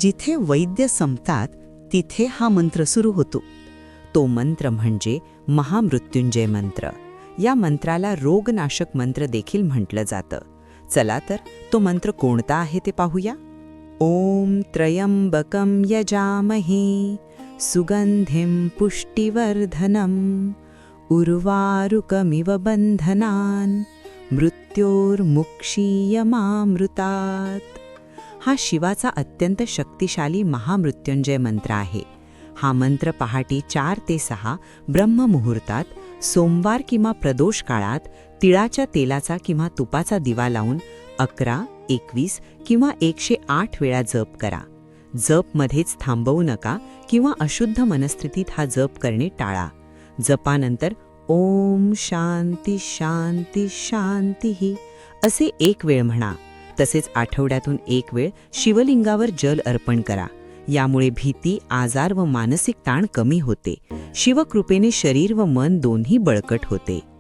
जिथे वैद्य संपतात तिथे हा मंत्र सुरू होतो. तो मंत्र म्हणजे महामृत्युंजय मंत्र. या मंत्राला रोगनाशक मंत्र देखील म्हटलं जातं. चला तर तो मंत्र कोणता आहे ते पाहूया. ओम त्र्यंबकं यजामहे सुगंधिं पुष्टिवर्धनम उर्वारुकमिव बंधनान मृत्योर्मुक्षीयमामृतात्. हा शिवाचा अत्यंत शक्तिशाली महामृत्युंजय मंत्र आहे. हा मंत्र पहाटे 4 ते 6 ब्रह्ममुहूर्तात, सोमवार किंवा प्रदोष काळात तिळाच्या तेलाचा किंवा तुपाचा दिवा लावून 11, 21 किंवा 108 वेळा जप करा. जप मध्येच थांबवू नका किंवा अशुद्ध मनस्थितीत हा जप करणे टाळा. जपानंतर ओम शांती शांती शांती असे 1 वेळ म्हणा. तसेच आठवड्यातून 1 वेळ शिवलिंगावर जल अर्पण करा. यामुळे भीती, आजार व मानसिक ताण कमी होते. शिवकृपेने शरीर व मन दोन्ही बळकट होते.